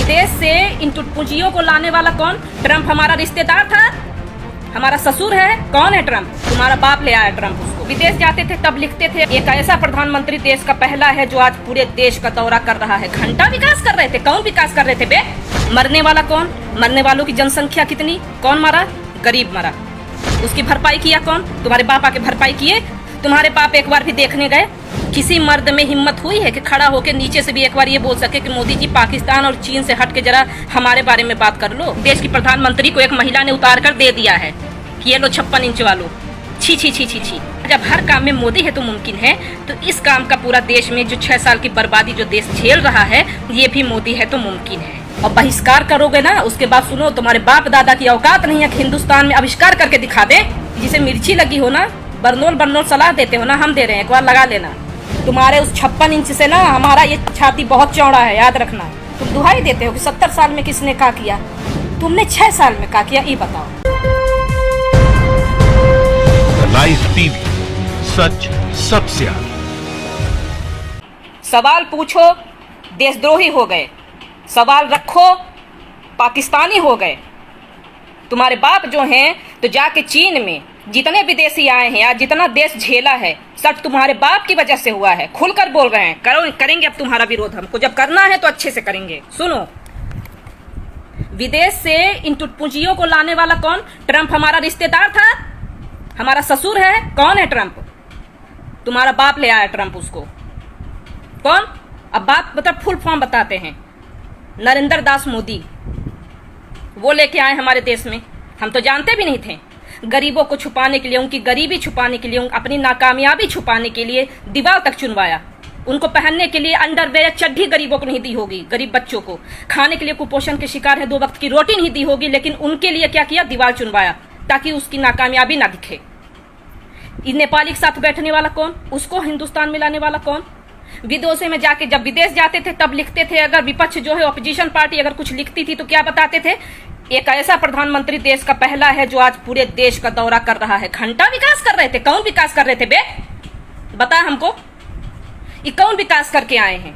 विदेश से इन टुटपुंजियों को लाने वाला कौन? ट्रंप हमारा रिश्तेदार था, हमारा ससुर है। कौन है ट्रंप? तुम्हारा बाप ले आया ट्रंप उसको। विदेश जाते थे तब लिखते थे एक ऐसा प्रधानमंत्री देश का पहला है जो आज पूरे देश का दौरा कर रहा है। घंटा विकास कर रहे थे। कौन विकास कर रहे थे बे? मरने वाला कौन? मरने वालों की जनसंख्या कितनी? कौन मारा? गरीब मरा। उसकी भरपाई किया कौन? तुम्हारे बाप आके भरपाई किए? तुम्हारे बाप एक बार भी देखने गए? किसी मर्द में हिम्मत हुई है कि खड़ा होकर नीचे से भी एक बार ये बोल सके कि मोदी जी पाकिस्तान और चीन से हट के जरा हमारे बारे में बात कर लो? देश की प्रधानमंत्री को एक महिला ने उतार कर दे दिया है कि ये लो 56 इंच वालों। छी छी छी छी छी। जब हर काम में मोदी है तो मुमकिन है, तो इस काम का पूरा देश में जो 6 साल की बर्बादी जो देश झेल रहा है, ये भी मोदी है तो मुमकिन है। और बहिष्कार करोगे ना, उसके बाद सुनो, तुम्हारे बाप दादा की औकात नहीं है कि हिंदुस्तान में आविष्कार करके दिखा दे। जिसे मिर्ची लगी हो ना, बरनोल सलाह देते हो ना, हम दे रहे हैं, एक बार लगा लेना। तुम्हारे उस 56 इंच से ना हमारा ये छाती बहुत चौड़ा है, याद रखना। तुम दुहाई देते हो कि 70 साल में किसने क्या किया? तुमने 6 साल में क्या किया, ये बताओ। लाइव टीवी, सच सबसे आगे। सवाल पूछो, देशद्रोही हो गए। सवाल रखो, पाकिस्तानी हो गए। तुम्हारे बाप जो हैं तो जाके चीन में जितने विदेशी आए हैं, आज जितना देश झेला है, सब तुम्हारे बाप की वजह से हुआ है। खुलकर बोल रहे हैं। करेंगे अब तुम्हारा विरोध। हमको जब करना है तो अच्छे से करेंगे। सुनो, विदेश से इन टुटपुंजियों को लाने वाला कौन? ट्रंप हमारा रिश्तेदार था, हमारा ससुर है। कौन है ट्रंप? तुम्हारा बाप ले आया ट्रंप उसको। कौन? अब बाप मतलब फुल फॉर्म बताते हैं। नरेंद्र दास मोदी, वो लेके आए हमारे देश में। हम तो जानते भी नहीं थे। गरीबों को छुपाने के लिए, उनकी गरीबी छुपाने के लिए, अपनी नाकामयाबी छुपाने के लिए दीवार तक चुनवाया। उनको पहनने के लिए अंडरवेयर चड्ढी गरीबों को नहीं दी होगी। गरीब बच्चों को खाने के लिए कुपोषण के शिकार है, 2 वक्त की रोटी नहीं दी होगी, लेकिन उनके लिए क्या किया? दीवार चुनवाया ताकि उसकी नाकामयाबी ना दिखे। नेपाली के साथ बैठने वाला कौन? उसको हिंदुस्तान में लाने वाला कौन? विदेशों में जाके जब विदेश जाते थे तब लिखते थे, अगर विपक्ष जो है ऑपोजिशन पार्टी अगर कुछ लिखती थी तो क्या बताते थे? एक ऐसा प्रधानमंत्री देश का पहला है जो आज पूरे देश का दौरा कर रहा है। घंटा विकास कर रहे थे। कौन विकास कर रहे थे बे? बता हमको, ये कौन विकास करके आए हैं?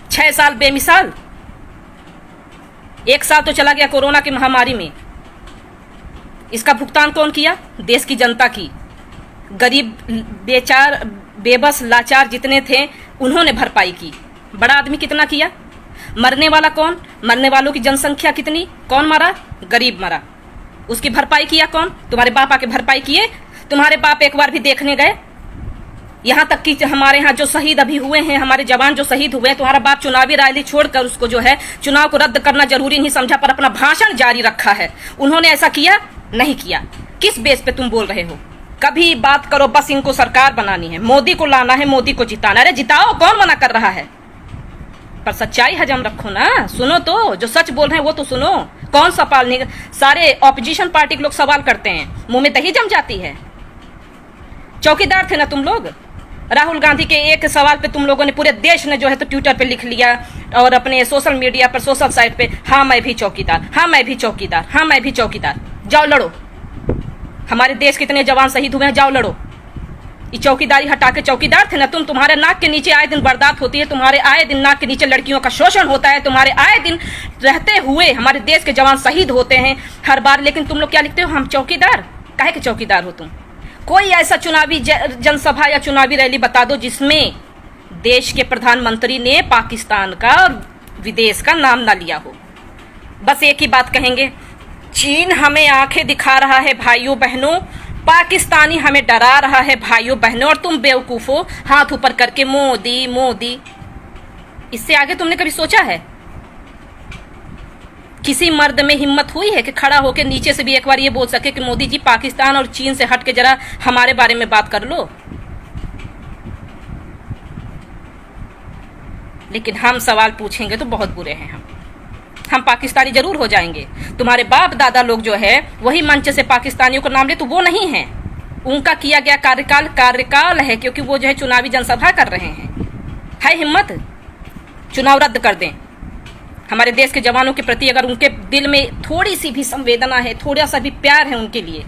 6 साल बेमिसाल। 1 साल तो चला गया कोरोना की महामारी में। इसका भुगतान कौन किया? देश की जनता की। गरीब, बेचार, बेबस, लाचार जितने थे उन्होंने भरपाई की। बड़ा आदमी कितना किया? मरने वाला कौन? मरने वालों की जनसंख्या कितनी? कौन मरा? गरीब मरा। उसकी भरपाई किया कौन? तुम्हारे बाप आके भरपाई किए? तुम्हारे बाप एक बार भी देखने गए? यहाँ तक कि हमारे यहाँ जो शहीद अभी हुए हैं, हमारे जवान जो शहीद हुए हैं, तुम्हारा बाप चुनावी रैली छोड़कर उसको जो है चुनाव को रद्द करना जरूरी नहीं समझा, पर अपना भाषण जारी रखा है। उन्होंने ऐसा किया? नहीं किया। किस बेस पे तुम बोल रहे हो? कभी बात करो बस इनको सरकार बनानी है, मोदी को लाना है, मोदी को जिताना। अरे जिताओ, कौन मना कर रहा है? पर सच्चाई हजम रखो ना। सुनो तो, जो सच बोल रहे हैं वो तो सुनो। कौन सवाल नहीं? सारे ऑपोजिशन पार्टी के लोग सवाल करते हैं, मुंह में दही जम जाती है। चौकीदार थे ना तुम लोग। राहुल गांधी के एक सवाल पे तुम लोगों ने, पूरे देश ने जो है तो ट्विटर पे लिख लिया और अपने सोशल मीडिया पर, सोशल साइट पे, हाँ मैं भी चौकीदार, हाँ मैं भी चौकीदार, हाँ मैं भी चौकीदार। जाओ लड़ो। हमारे देश के इतने जवान शहीद हुए हैं, जाओ लड़ो। ये चौकीदारी हटा के, चौकीदार थे ना तुम। तुम्हारे नाक के नीचे आए दिन बर्दाश्त होती है, तुम्हारे आए दिन नाक के नीचे लड़कियों का शोषण होता है, तुम्हारे आए दिन रहते हुए हमारे देश के जवान शहीद होते हैं हर बार। लेकिन तुम लोग क्या लिखते हो? हम चौकीदार। काहे के चौकीदार हो तुम? कोई ऐसा चुनावी जनसभा या चुनावी रैली बता दो जिसमें देश के प्रधानमंत्री ने पाकिस्तान का और विदेश का नाम ना लिया हो। बस एक ही बात कहेंगे, चीन हमें आंखें दिखा रहा है भाइयों बहनों, पाकिस्तानी हमें डरा रहा है भाइयों बहनों, और तुम बेवकूफ हो हाथ ऊपर करके मोदी मोदी। इससे आगे तुमने कभी सोचा है? किसी मर्द में हिम्मत हुई है कि खड़ा होकर नीचे से भी एक बार ये बोल सके कि मोदी जी पाकिस्तान और चीन से हट के जरा हमारे बारे में बात कर लो? लेकिन हम सवाल पूछेंगे तो बहुत बुरे हैं। हम पाकिस्तानी जरूर हो जाएंगे। तुम्हारे बाप दादा लोग जो है वही मंच से पाकिस्तानियों का नाम ले, तो वो नहीं है। उनका किया गया कार्यकाल है, क्योंकि वो जो है चुनावी जनसभा कर रहे हैं। है हिम्मत? चुनाव रद्द कर दें। हमारे देश के जवानों के प्रति अगर उनके दिल में थोड़ी सी भी संवेदना है, थोड़ा सा भी प्यार है उनके लिए,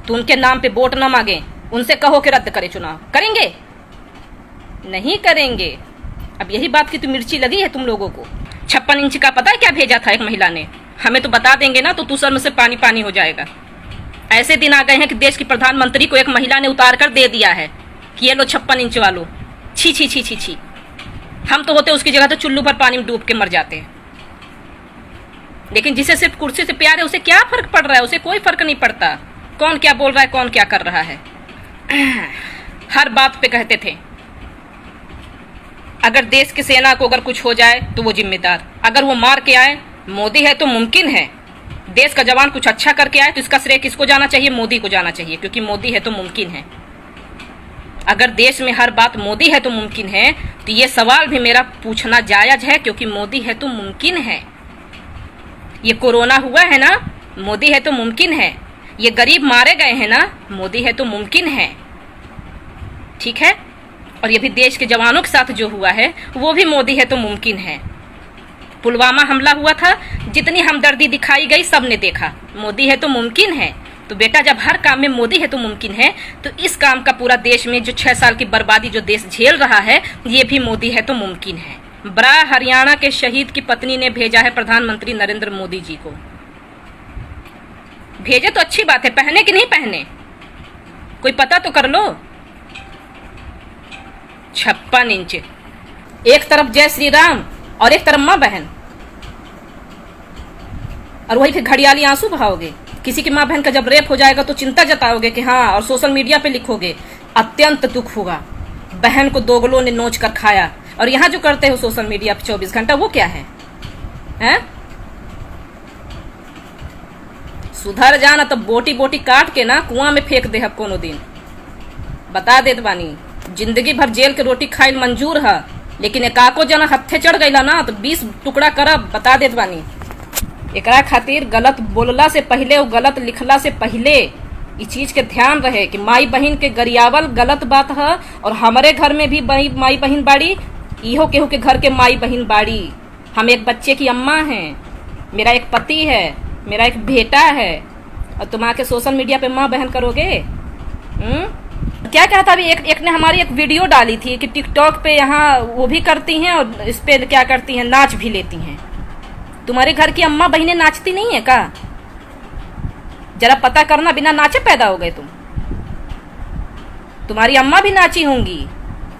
तो उनके नाम पे वोट न मांगे, उनसे कहो कि रद्द करें चुनाव। करेंगे? नहीं करेंगे। अब यही बात की तो मिर्ची लगी है तुम लोगों को। 56 इंच का पता है क्या भेजा था एक महिला ने? हमें तो बता देंगे ना तो तू सर में से पानी पानी हो जाएगा। ऐसे दिन आ गए हैं कि देश की प्रधानमंत्री को एक महिला ने उतार कर दे दिया है कि ये लो 56 इंच वालों। छी छी छी छी छी। हम तो होते उसकी जगह तो चुल्लू पर पानी में डूब के मर जाते हैं। लेकिन जिसे सिर्फ कुर्सी से प्यार है उसे क्या फर्क पड़ रहा है? उसे कोई फर्क नहीं पड़ता कौन क्या बोल रहा है, कौन क्या कर रहा है। हर बात पे कहते थे अगर देश की सेना को अगर कुछ हो जाए तो वो जिम्मेदार, अगर वो मार के आए मोदी है तो मुमकिन है। देश का जवान कुछ अच्छा करके आए तो इसका श्रेय किसको जाना चाहिए? मोदी को जाना चाहिए, क्योंकि मोदी है तो मुमकिन है। अगर देश में हर बात मोदी है तो मुमकिन है तो ये सवाल भी मेरा पूछना जायज है, क्योंकि मोदी है तो मुमकिन है। ये कोरोना हुआ है ना, मोदी है तो मुमकिन है। ये गरीब मारे गए हैं ना, मोदी है तो मुमकिन है। ठीक है, और ये भी देश के जवानों के साथ जो हुआ है वो भी मोदी है तो मुमकिन है। पुलवामा हमला हुआ था, जितनी हमदर्दी दिखाई गई सबने देखा, मोदी है तो मुमकिन है। तो बेटा जब हर काम में मोदी है तो मुमकिन है, तो इस काम का पूरा देश में जो 6 साल की बर्बादी जो देश झेल रहा है ये भी मोदी है तो मुमकिन है। बड़ा हरियाणा के शहीद की पत्नी ने भेजा है प्रधानमंत्री नरेंद्र मोदी जी को। भेजे तो अच्छी बात है, पहने कि नहीं पहने कोई पता तो कर लो। 56 इंच, एक तरफ जय श्री राम और एक तरफ माँ बहन, और वही फिर घड़ियाली आंसू बहाओगे। किसी की माँ बहन का जब रेप हो जाएगा तो चिंता जताओगे कि हाँ, और सोशल मीडिया पे लिखोगे अत्यंत दुख होगा, बहन को दोगलों ने नोच कर खाया। और यहाँ जो करते हो सोशल मीडिया पे 24 घंटा, वो क्या है, हैं? सुधर जाना तो बोटी बोटी काट के ना कुआं में फेंक दे अब कोनो दिन। बता देत बानी, जिंदगी भर जेल के रोटी खाइल मंजूर है, लेकिन एकाको जना हत्थे चढ़ गईला ना तो 20 टुकड़ा करब। बता देत बानी, एकरा खातिर गलत बोलला से पहले और गलत लिखला से पहले इस चीज के ध्यान रहे कि माई बहन के गरियावल गलत बात है। और हमारे घर में भी माई बहन बाड़ी, इहो केहू के घर के माई बहन बाड़ी। हम एक बच्चे की अम्मा हैं, मेरा एक पति है, मेरा एक बेटा है, और तुम आके सोशल मीडिया पे माँ बहन करोगे? क्या कहा था अभी एक ने हमारी एक वीडियो डाली थी कि टिकटॉक पे यहाँ वो भी करती हैं और इस पे क्या करती हैं, नाच भी लेती हैं। तुम्हारे घर की अम्मा बहनें नाचती नहीं है का? जरा पता करना, बिना नाचे पैदा हो गए तुम। तुम्हारी अम्मा भी नाची होंगी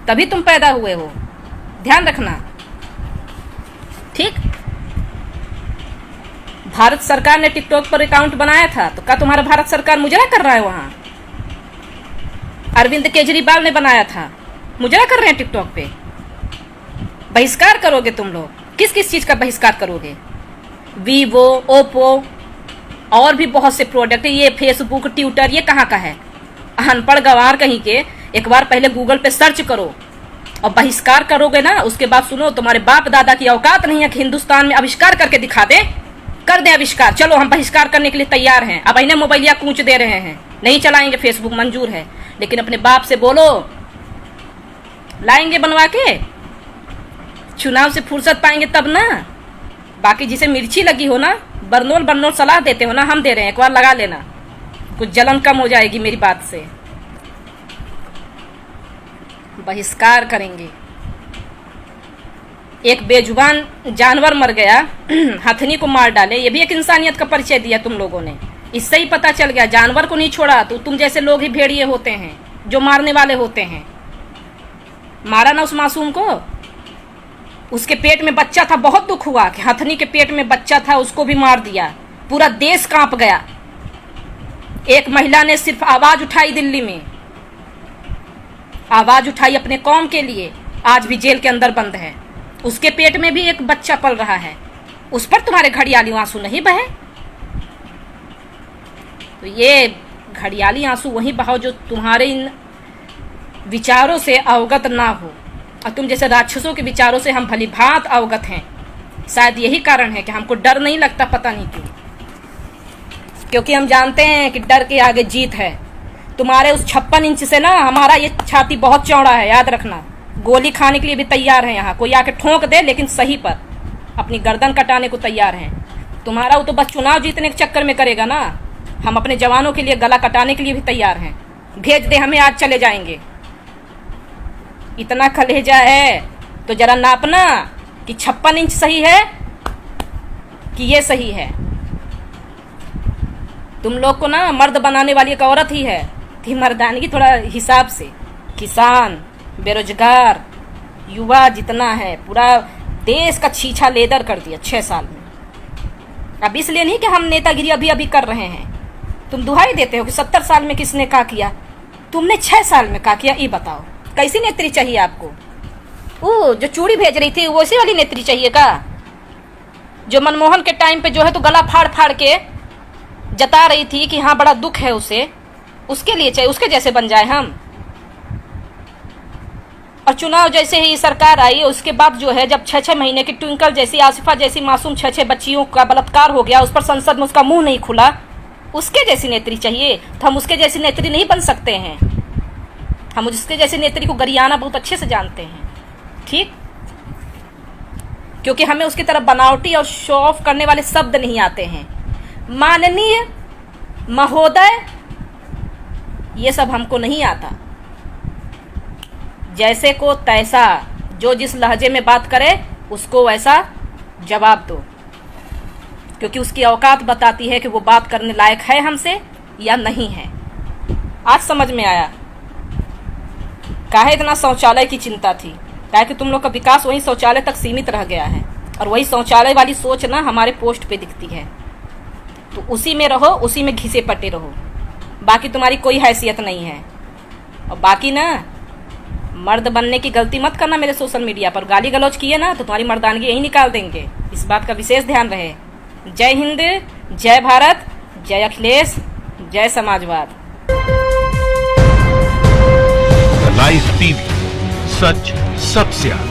तभी तुम पैदा हुए हो, ध्यान रखना। ठीक, भारत सरकार ने टिकटॉक पर अकाउंट बनाया था तो क्या तुम्हारा भारत सरकार मुजरा कर रहा है? वहां अरविंद केजरीवाल ने बनाया था, मुजरा कर रहे हैं टिकटॉक पे। बहिष्कार करोगे तुम लोग, किस किस चीज का बहिष्कार करोगे? वीवो, ओप्पो और भी बहुत से प्रोडक्ट, ये फेसबुक, ट्विटर, ये कहाँ का है? अनपढ़ गंवार कहीं के, एक बार पहले गूगल पे सर्च करो और बहिष्कार करोगे ना, उसके बाद सुनो तुम्हारे बाप दादा की औकात नहीं है कि हिंदुस्तान में आविष्कार करके दिखा दे। कर दे आविष्कार, चलो हम बहिष्कार करने के लिए तैयार हैं। अब इन्हें मोबाइलिया कूच दे रहे हैं, नहीं चलाएंगे फेसबुक, मंजूर है, लेकिन अपने बाप से बोलो लाएंगे बनवा के, चुनाव से फुर्सत पाएंगे तब ना। बाकी जिसे मिर्ची लगी हो ना, बरनोल सलाह देते हो ना, हम दे रहे हैं, एक बार लगा लेना, कुछ जलन कम हो जाएगी मेरी बात से। बहिष्कार करेंगे। एक बेजुबान जानवर मर गया, हथनी को मार डाले, ये भी एक इंसानियत का परिचय दिया तुम लोगों ने। इससे ही पता चल गया जानवर को नहीं छोड़ा तो तुम जैसे लोग ही भेड़िए होते हैं जो मारने वाले होते हैं। मारा ना उस मासूम को, उसके पेट में बच्चा था, बहुत दुख हुआ कि हथनी के पेट में बच्चा था, उसको भी मार दिया, पूरा देश कांप गया। एक महिला ने सिर्फ आवाज उठाई, दिल्ली में आवाज उठाई अपने कौम के लिए, आज भी जेल के अंदर बंद है। उसके पेट में भी एक बच्चा पल रहा है, उस पर तुम्हारे घड़ियाली आंसू नहीं बहे। तो ये घड़ियाली आंसू वहीं बहाओ जो तुम्हारे इन विचारों से अवगत ना हो, और तुम जैसे राक्षसों के विचारों से हम भली भांत अवगत हैं। शायद यही कारण है कि हमको डर नहीं लगता, पता नहीं क्यों, क्योंकि हम जानते हैं कि डर के आगे जीत है। तुम्हारे उस 56 इंच से ना हमारा ये छाती बहुत चौड़ा है, याद रखना। गोली खाने के लिए भी तैयार है, यहाँ कोई आके ठोंक दे लेकिन सही पर, अपनी गर्दन कटाने को तैयार हैं। तुम्हारा वो तो बस चुनाव जीतने के चक्कर में करेगा ना, हम अपने जवानों के लिए गला कटाने के लिए भी तैयार हैं। भेज दे हमें, आज चले जाएंगे। इतना कलेजा है तो जरा नापना कि 56 इंच सही है कि ये सही है। तुम लोग को ना मर्द बनाने वाली एक औरत ही है, थी मर्दानगी थोड़ा हिसाब से। किसान, बेरोजगार, युवा जितना है, पूरा देश का छीछा लेदर कर दिया 6 साल में। अब इसलिए नहीं कि हम नेतागिरी अभी अभी कर रहे हैं। तुम दुहाई देते हो कि 70 साल में किसने क्या किया, तुमने 6 साल में क्या किया, ये बताओ। कैसी नेत्री चाहिए आपको? वो जो चूड़ी भेज रही थी वो उसी वाली नेत्री चाहिए का, जो मनमोहन के टाइम पे जो है तो गला फाड़ फाड़ के जता रही थी कि हाँ बड़ा दुख है उसे, उसके लिए चाहिए, उसके जैसे बन जाए हम। और चुनाव जैसे ही सरकार आई उसके बाद जो है जब 6-6 महीने की ट्विंकल जैसी, आसिफा जैसी मासूम 6-6 बच्चियों का बलात्कार हो गया, उस पर संसद में उसका मुंह नहीं खुला, उसके जैसी नेत्री चाहिए। तो हम उसके जैसी नेत्री नहीं बन सकते हैं, हम उसके जैसी नेत्री को गरियाना बहुत अच्छे से जानते हैं, ठीक? क्योंकि हमें उसकी तरफ बनावटी और शो ऑफ करने वाले शब्द नहीं आते हैं। माननीय, महोदय, ये सब हमको नहीं आता। जैसे को तैसा, जो जिस लहजे में बात करे उसको वैसा जवाब दो, क्योंकि उसकी औकात बताती है कि वो बात करने लायक है हमसे या नहीं है। आज समझ में आया काहे इतना शौचालय की चिंता थी, काहे कि तुम लोग का विकास वही शौचालय तक सीमित रह गया है, और वही शौचालय वाली सोच ना हमारे पोस्ट पे दिखती है। तो उसी में रहो, उसी में घिसे पटे रहो, बाकी तुम्हारी कोई हैसियत नहीं है। और बाकी ना मर्द बनने की गलती मत करना मेरे सोशल मीडिया पर, गाली गलौज किए ना तो तुम्हारी मर्दानगी यही निकाल देंगे, इस बात का विशेष ध्यान रहे। जय हिंद, जय भारत, जय अखिलेश, जय समाजवाद। लाइव टीवी, सच सबसे आगे।